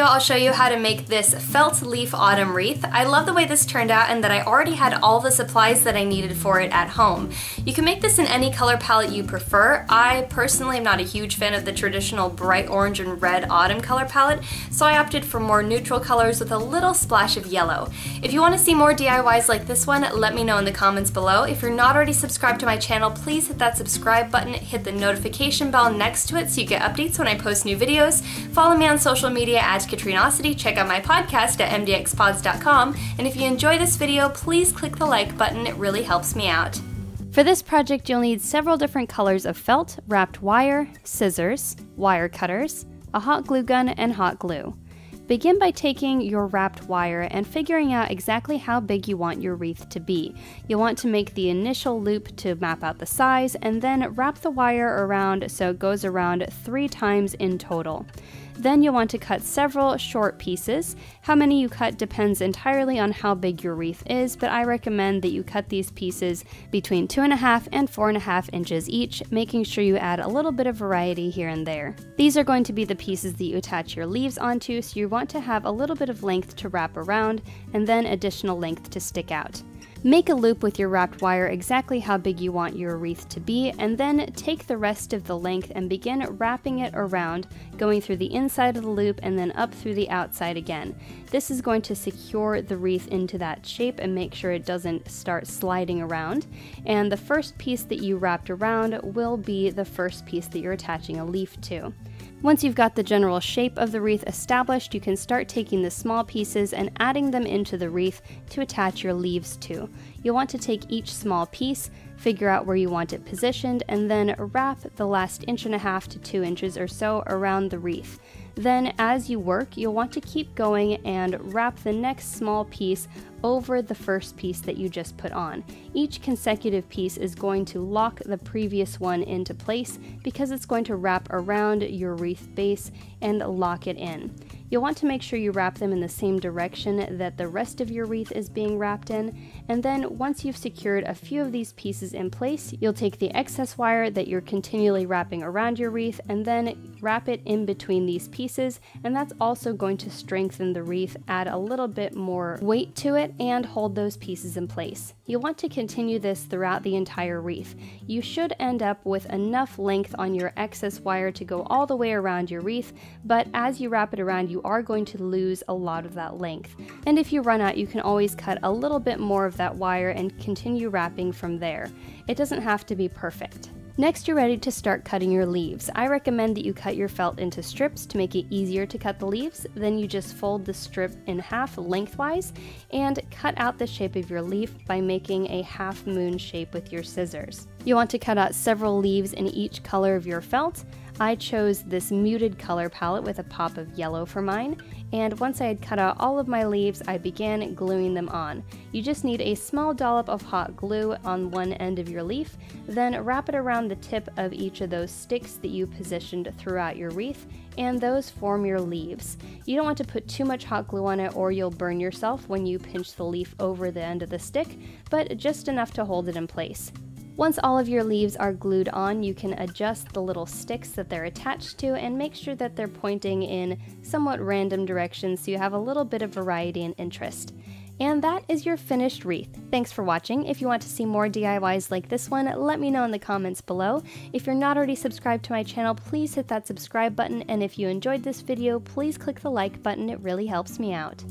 video, I'll show you how to make this felt leaf autumn wreath. I love the way this turned out and that I already had all the supplies that I needed for it at home. You can make this in any color palette you prefer. I personally am not a huge fan of the traditional bright orange and red autumn color palette, so I opted for more neutral colors with a little splash of yellow. If you want to see more DIYs like this one, let me know in the comments below. If you're not already subscribed to my channel, please hit that subscribe button, hit the notification bell next to it so you get updates when I post new videos. Follow me on social media at Katrinaosity, check out my podcast at MDXpods.com, and if you enjoy this video, please click the like button, it really helps me out. For this project, you'll need several different colors of felt, wrapped wire, scissors, wire cutters, a hot glue gun, and hot glue. Begin by taking your wrapped wire and figuring out exactly how big you want your wreath to be. You'll want to make the initial loop to map out the size, and then wrap the wire around so it goes around 3 times in total. Then you'll want to cut several short pieces. How many you cut depends entirely on how big your wreath is, but I recommend that you cut these pieces between 2.5 and 4.5 inches each, making sure you add a little bit of variety here and there. These are going to be the pieces that you attach your leaves onto, so you want to have a little bit of length to wrap around and then additional length to stick out. Make a loop with your wrapped wire exactly how big you want your wreath to be, and then take the rest of the length and begin wrapping it around, going through the inside of the loop and then up through the outside again. This is going to secure the wreath into that shape and make sure it doesn't start sliding around. And the first piece that you wrapped around will be the first piece that you're attaching a leaf to. Once you've got the general shape of the wreath established, you can start taking the small pieces and adding them into the wreath to attach your leaves to. You'll want to take each small piece, figure out where you want it positioned, and then wrap the last 1.5 to 2 inches or so around the wreath. Then as you work, you'll want to keep going and wrap the next small piece over the first piece that you just put on. Each consecutive piece is going to lock the previous one into place because it's going to wrap around your wreath base and lock it in. You'll want to make sure you wrap them in the same direction that the rest of your wreath is being wrapped in, and then once you've secured a few of these pieces in place, you'll take the excess wire that you're continually wrapping around your wreath and then wrap it in between these pieces, and that's also going to strengthen the wreath, add a little bit more weight to it, and hold those pieces in place. You'll want to continue this throughout the entire wreath. You should end up with enough length on your excess wire to go all the way around your wreath, but as you wrap it around, you are going to lose a lot of that length. And if you run out, you can always cut a little bit more of that wire and continue wrapping from there. It doesn't have to be perfect. Next, you're ready to start cutting your leaves. I recommend that you cut your felt into strips to make it easier to cut the leaves. Then you just fold the strip in half lengthwise and cut out the shape of your leaf by making a half moon shape with your scissors. You want to cut out several leaves in each color of your felt. I chose this muted color palette with a pop of yellow for mine, and once I had cut out all of my leaves, I began gluing them on. You just need a small dollop of hot glue on one end of your leaf, then wrap it around the tip of each of those sticks that you positioned throughout your wreath, and those form your leaves. You don't want to put too much hot glue on it or you'll burn yourself when you pinch the leaf over the end of the stick, but just enough to hold it in place. Once all of your leaves are glued on, you can adjust the little sticks that they're attached to and make sure that they're pointing in somewhat random directions so you have a little bit of variety and interest. And that is your finished wreath. Thanks for watching. If you want to see more DIYs like this one, let me know in the comments below. If you're not already subscribed to my channel, please hit that subscribe button, and if you enjoyed this video, please click the like button, it really helps me out.